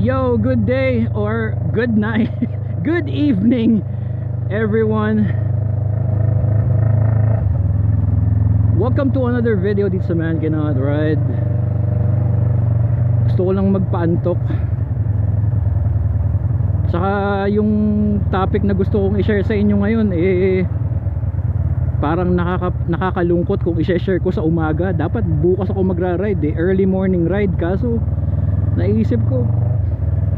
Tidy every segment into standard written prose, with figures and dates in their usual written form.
Yo, good day or good night, good evening everyone. Welcome to another video dito sa Man Cannot Ride. Gusto ko lang magpaantok. Saka yung topic na gusto kong i-share sa inyo ngayon parang nakakalungkot kung i-share ko sa umaga. Dapat bukas ako magra-ride early morning ride, kaso naisip ko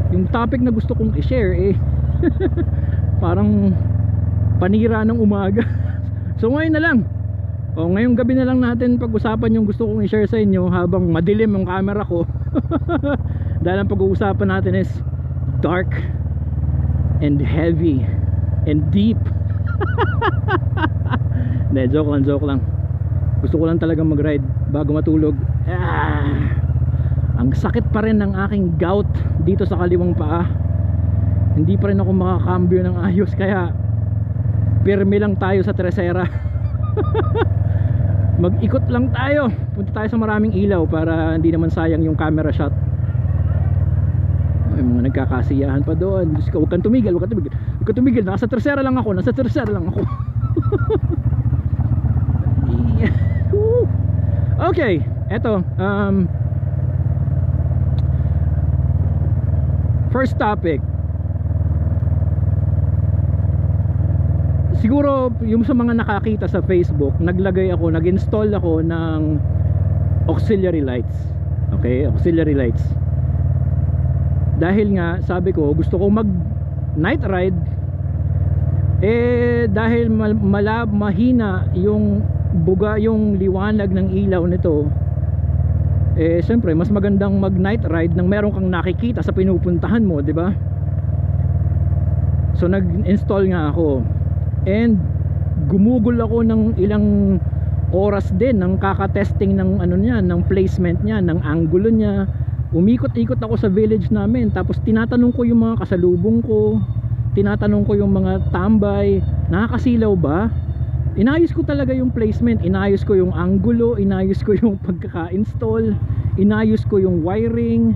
yung topic na gusto kong i-share parang panira ng umaga. So ngayon na lang, ngayong gabi na lang natin pag-usapan yung gusto kong i-share sa inyo habang madilim yung camera ko. Dahil ang pag-uusapan natin is dark and heavy and deep. Hindi, joke lang. Gusto ko lang talaga mag-ride bago matulog. Ang sakit pa rin ng aking gout dito sa kaliwang paa. Hindi pa rin ako makakambyo ng ayos, kaya pirmi lang tayo sa Tresera. Mag-ikot lang tayo. Punta tayo sa maraming ilaw para hindi naman sayang yung camera shot. May mga nagkakasiyahan pa doon. Diyos ko, huwag kang tumigil. Nasa Tresera lang ako. Okay, eto first topic. Siguro yung sa mga nakakita sa Facebook, nag-install ako ng auxiliary lights. Okay, auxiliary lights. Dahil nga sabi ko gusto ko mag night ride, dahil mahina yung buga, yung liwanag ng ilaw nito, siyempre mas magandang mag night ride nang meron kang nakikita sa pinupuntahan mo, di ba? So nag-install nga ako and gumugol ako ng ilang oras din ng kaka-testing ng ano niya, ng placement niya, ng angulo niya. Umikot-ikot ako sa village namin, tapos tinatanong ko yung mga kasalubong ko, tinatanong ko yung mga tambay, nakakasilaw ba? Inayos ko talaga yung placement, inayos ko yung angulo, inayos ko yung pagkaka-install, inayos ko yung wiring.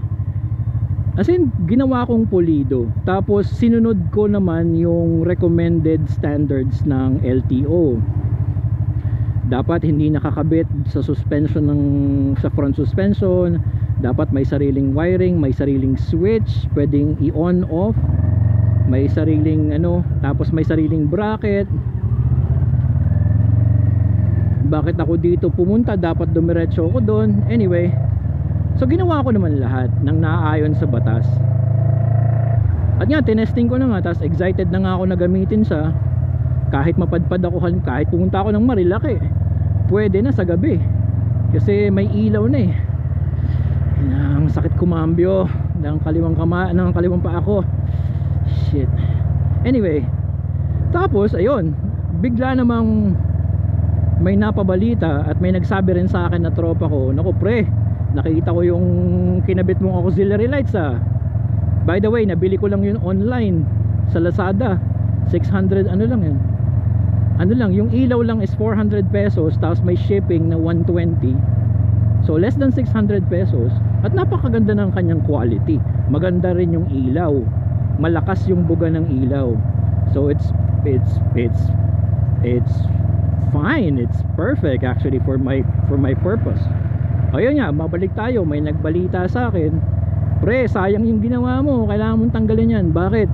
As in, ginawa kong pulido. Tapos sinunod ko naman yung recommended standards ng LTO. Dapat hindi nakakabit sa suspension sa front suspension. Dapat may sariling wiring, may sariling switch, pwedeng i-on off, may sariling tapos may sariling bracket. Bakit ako dito pumunta? Dapat dumiretso ako doon. Anyway, so ginawa ko naman lahat ng naaayon sa batas. At nga, tinesting ko na nga, tapos excited na nga ako na gamitin siya. Kahit mapadpad ako, kahit pumunta ako ng Marilaki, pwede na sa gabi kasi may ilaw na Ang sakit kumambyo ng kaliwang paa ko. Shit. Anyway, tapos ayun, bigla namang may napabalita at may nagsabi rin sa akin na tropa ko, naku pre, nakita ko yung kinabit mong auxiliary lights By the way, nabili ko lang yun online sa Lazada. 600 yung ilaw lang is 400 pesos, tapos may shipping na 120. So less than 600 pesos. At napakaganda ng kanyang quality. Maganda rin yung ilaw, malakas yung buga ng ilaw. So it's fine, it's perfect actually for my purpose. Ayun nga, mabalik tayo. May nagbalita sa akin, pre, sayang yung ginawa mo, kailangan mong tanggalin yan. Bakit?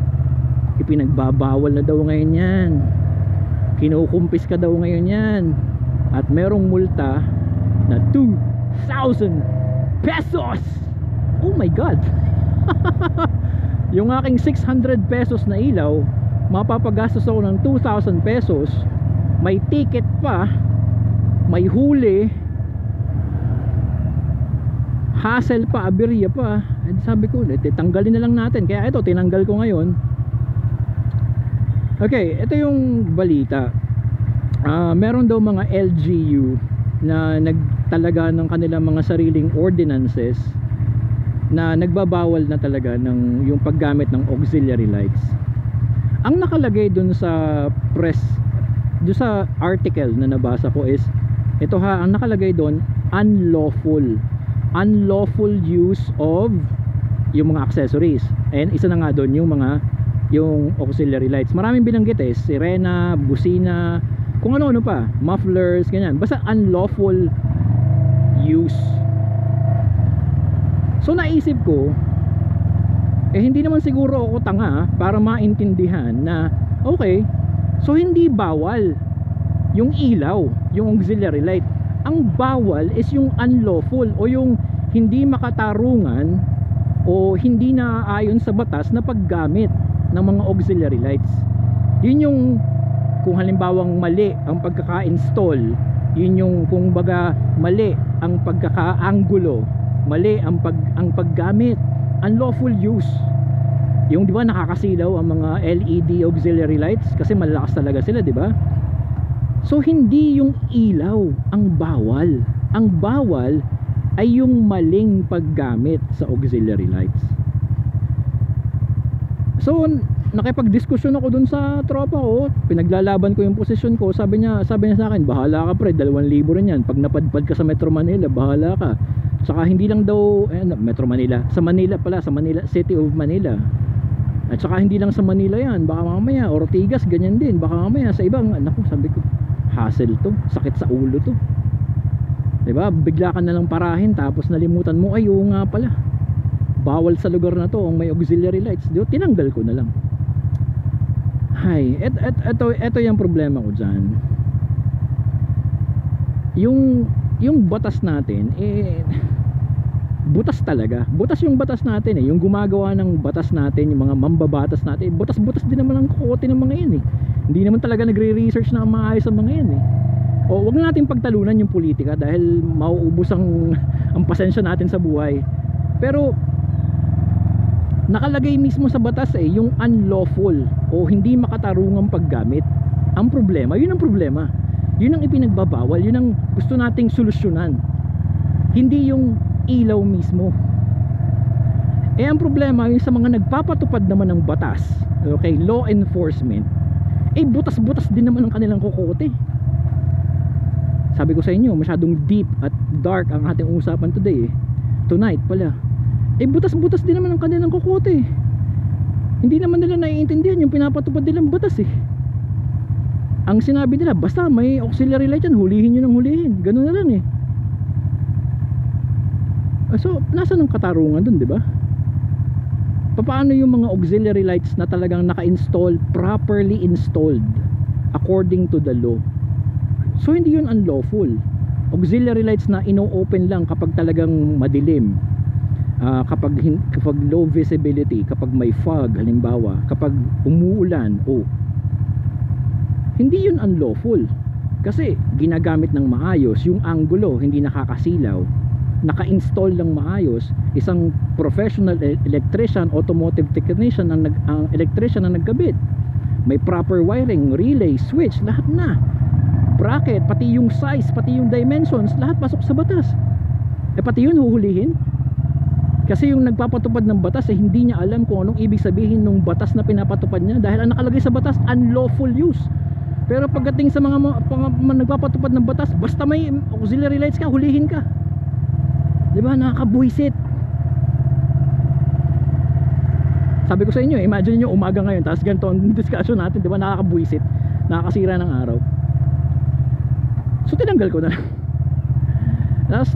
Ipinagbabawal na daw ngayon yan, kinukumpis ka daw ngayon yan, at merong multa na 2,000 pesos. Oh my god. Yung aking 600 pesos na ilaw, mapapagastos ako ng 2,000 pesos. May ticket pa, may huli, hassle pa, aberya pa. Sabi ko, tanggalin na lang natin. Kaya ito, tinanggal ko ngayon. Okay, ito yung balita. Meron daw mga LGU na nagtalaga ng kanilang mga sariling ordinances na nagbabawal na talaga ng yung paggamit ng auxiliary lights. Ang nakalagay dun sa press, doon sa article na nabasa ko is ito ang nakalagay doon, unlawful use of yung mga accessories. And isa na nga doon yung auxiliary lights. Maraming binanggit sirena, busina, kung ano-ano pa, mufflers, ganyan. Basta unlawful use. So naisip ko, hindi naman siguro ako tanga para maintindihan na okay, so hindi bawal yung ilaw, yung auxiliary light. Ang bawal is yung unlawful o yung hindi makatarungan o hindi naaayon sa batas na paggamit ng mga auxiliary lights. Yun yung kung halimbawang mali ang pagkaka-install, yun yung kung baga mali ang pagkaka-anggulo, mali ang paggamit, unlawful use. Yung di ba nakakasilaw ang mga LED auxiliary lights kasi malalakas talaga sila, di ba? So hindi yung ilaw ang bawal. Ang bawal ay yung maling paggamit sa auxiliary lights. So nakipag-diskusyon ako dun sa tropa ko, pinaglalaban ko yung posisyon ko. Sabi niya sa akin, bahala ka pre, 2,000 rin yan. Pag napadpad ka sa Metro Manila, bahala ka. Saka hindi lang daw Metro Manila, sa Manila pala, sa Manila, City of Manila. At saka hindi lang sa Manila yan, baka mamaya Ortigas ganyan din, baka mamaya sa ibang, naku, sabi ko, hassle to, sakit sa ulo to, diba? Bigla ka na lang parahin tapos nalimutan mo, ay oo nga pala, bawal sa lugar na to ang may auxiliary lights. Diba? Tinanggal ko na lang. Hay, eto yung problema ko dyan. Yung batas natin butas talaga, butas yung batas natin yung gumagawa ng batas natin, yung mga mambabatas natin, butas-butas din naman ang kote ng mga yan hindi naman talaga nagre-research na maayos ang mga yan o wag na natin pagtalunan yung politika dahil mauubos ang pasensya natin sa buhay. Pero nakalagay mismo sa batas yung unlawful o hindi makatarungang paggamit. Ang problema, yun ang problema, yun ang ipinagbabawal, yun ang gusto nating solusyonan, hindi yung ilaw mismo. Ang problema yung sa mga nagpapatupad naman ng batas, okay, law enforcement, butas-butas din naman ang kanilang kokote. Sabi ko sa inyo, masyadong deep at dark ang ating usapan tonight pala. Butas-butas din naman ang kanilang kokote. Hindi naman nila naiintindihan yung pinapatupad nilang batas Ang sinabi nila, basta may auxiliary light yan, hulihin nyo ng hulihin, ganun na lang So, nasa ng katarungan dun, di ba? Paano yung mga auxiliary lights na talagang naka-install, properly installed according to the law? So, hindi yun unlawful. Auxiliary lights na ino-open lang kapag talagang madilim, kapag low visibility, kapag may fog, halimbawa, kapag umuulan, hindi yun unlawful. Kasi ginagamit ng maayos, yung angulo hindi nakakasilaw, naka-install lang maayos, isang professional electrician, automotive technician ang electrician ang nagkabit, may proper wiring, relay, switch, lahat na, bracket, pati yung size, pati yung dimensions, lahat pasok sa batas. Pati yun huhulihin kasi yung nagpapatupad ng batas hindi niya alam kung anong ibig sabihin ng batas na pinapatupad niya, dahil ang nakalagay sa batas unlawful use. Pero pagdating sa mga nagpapatupad ng batas, basta may auxiliary lights ka, hulihin ka. Diba, nakakabuisit. Sabi ko sa inyo, imagine nyo umaga ngayon tapos ganito ang discussion natin, diba, nakakabuisit, nakakasira ng araw. So tinanggal ko na lang. Tapos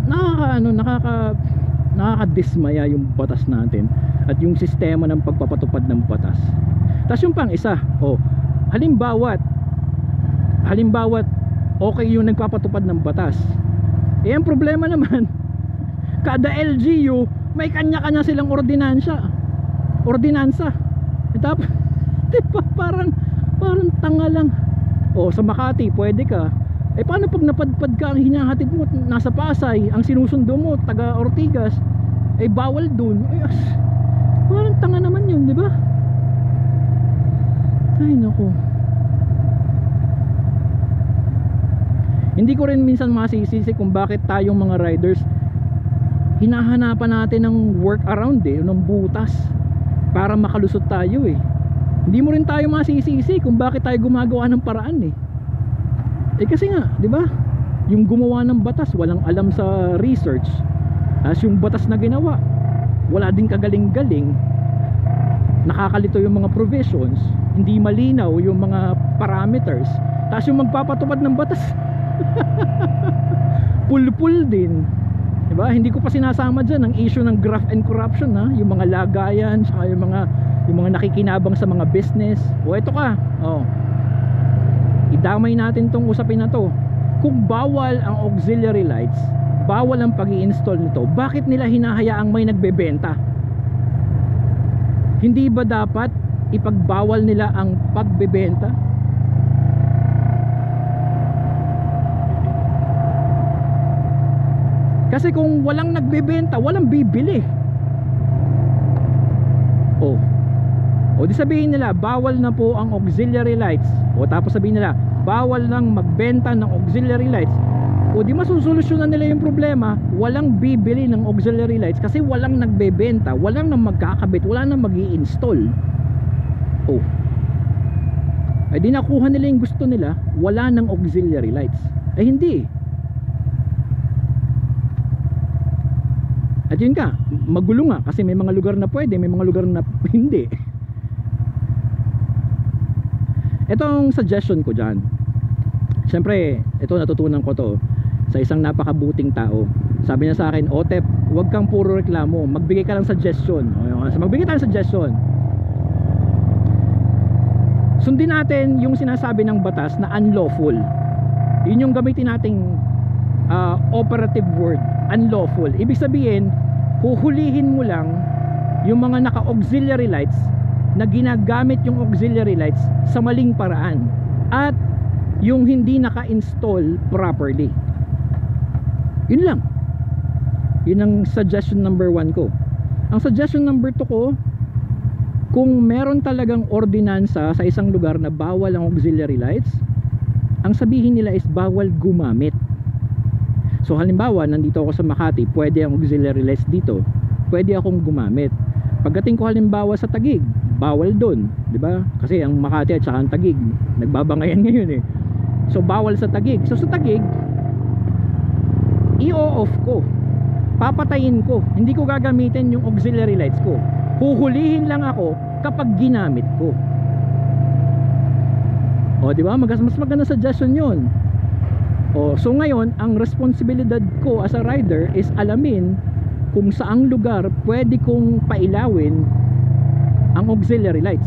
nakakadismaya yung batas natin at yung sistema ng pagpapatupad ng batas. Tapos yung pang isa, halimbawa okay yung nagpapatupad ng batas, ang problema naman, kada LGU may kanya-kanya silang ordinansa. Tapos diba, parang tanga lang. Sa Makati pwede ka, paano pag napadpad ka, ang hinahatid mo nasa Pasay, ang sinusundo mo taga Ortigas, bawal dun. Parang tanga naman yun, di ba? Ay naku, hindi ko rin minsan masisisi kung bakit tayong mga riders hinahanapan natin ng workaround ng butas para makalusot tayo Hindi mo rin tayo masisisi kung bakit tayo gumagawa ng paraan kasi nga, di ba? Yung gumawa ng batas walang alam sa research. As yung batas na ginawa, wala din kagaling-galing, nakakalito yung mga provisions, hindi malinaw yung mga parameters, tapos yung magpapatupad ng batas pulpul din, diba? Hindi ko pa sinasama dyan ang issue ng graft and corruption, ha? Yung mga lagayan, saka yung mga nakikinabang sa mga business. O eto ka, idamay natin tong usapin na to. Kung bawal ang auxiliary lights, bawal ang pag-i-install nito, bakit nila hinahayaang may nagbebenta? Hindi ba dapat ipagbawal nila ang pagbebenta? Kasi kung walang nagbebenta, walang bibili. O di sabihin nila, bawal na po ang auxiliary lights. O tapos sabihin nila, bawal nang magbenta ng auxiliary lights. O di masusolusyonan nila yung problema, walang bibili ng auxiliary lights kasi walang nagbebenta, walang nang magkakabit, wala nang magi-install. Ay di nakuha nila yung gusto nila, wala nang auxiliary lights. Ay hindi. At yun ka, magulo nga kasi may mga lugar na pwede, may mga lugar na hindi. Itong suggestion ko dyan, syempre ito natutunan ko to sa isang napakabuting tao. Sabi niya sa akin, Otep, huwag kang puro reklamo, magbigay ka ng suggestion. Magbigay tayo ng suggestion. Sundin natin yung sinasabi ng batas na unlawful. Yun yung gamitin nating operative word, unlawful. Ibig sabihin, huhulihin mo lang yung mga naka-auxiliary lights na ginagamit yung auxiliary lights sa maling paraan at yung hindi naka-install properly. Yun lang. Yun ang suggestion number 1 ko. Ang suggestion number 2 ko, kung meron talagang ordinansa sa isang lugar na bawal ang auxiliary lights, ang sabihin nila is bawal gumamit. So halimbawa, nandito ako sa Makati, pwede ang auxiliary lights dito, pwede akong gumamit. Pagdating ko halimbawa sa Taguig, bawal doon, di ba? Kasi ang Makati at saka ang Taguig nagbabangayan ngayon eh. So bawal sa Taguig. So sa Taguig, i-off ko, papatayin ko, hindi ko gagamitin yung auxiliary lights ko, huhulihin lang ako kapag ginamit ko. O di ba? Mas maganda suggestion yun. So ngayon, ang responsibilidad ko as a rider is alamin kung saang lugar pwede kong pailawin ang auxiliary lights.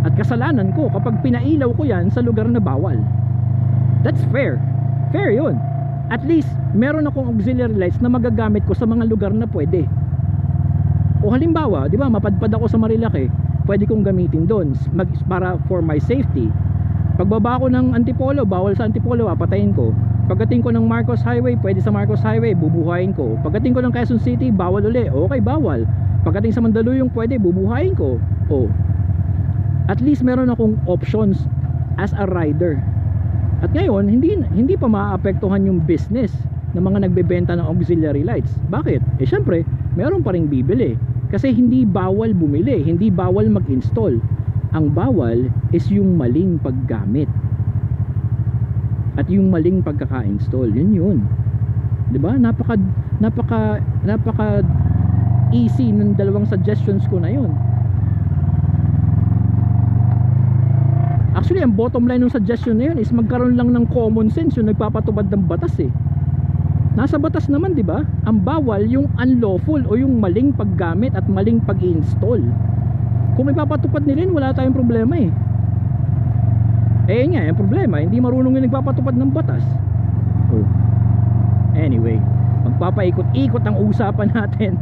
At kasalanan ko kapag pinailaw ko yan sa lugar na bawal. That's fair. Fair yun. At least, meron akong auxiliary lights na magagamit ko sa mga lugar na pwede. O halimbawa, di ba, mapadpad ako sa Marilake, pwede kong gamitin doon para for my safety. Pagbaba ko ng Antipolo, bawal sa Antipolo, patayin ko. Pagdating ko ng Marcos Highway, pwede sa Marcos Highway, bubuhayin ko. Pagdating ko ng Quezon City, bawal uli. Okay, bawal. Pagdating sa Mandaluyong, pwede, bubuhayin ko. At least meron akong options as a rider. At ngayon, hindi pa maaapektuhan yung business ng mga nagbebenta ng auxiliary lights. Bakit? Syempre, meron pa ring bibili. Kasi hindi bawal bumili, hindi bawal mag-install. Ang bawal is yung maling paggamit at yung maling pagkaka-install. Yun. 'Di ba? Napaka easy ng dalawang suggestions ko na yun. Actually, ang bottom line ng suggestion na yun is magkaroon lang ng common sense yung nagpapatubad ng batas eh. Nasa batas naman, 'di ba? Ang bawal yung unlawful o yung maling paggamit at maling pag-install. Kung may papatupad nila, wala tayong problema eh. Nga, yung problema, hindi marunong yung nagpapatupad ng batas. Anyway, magpapaikot-ikot ang usapan natin.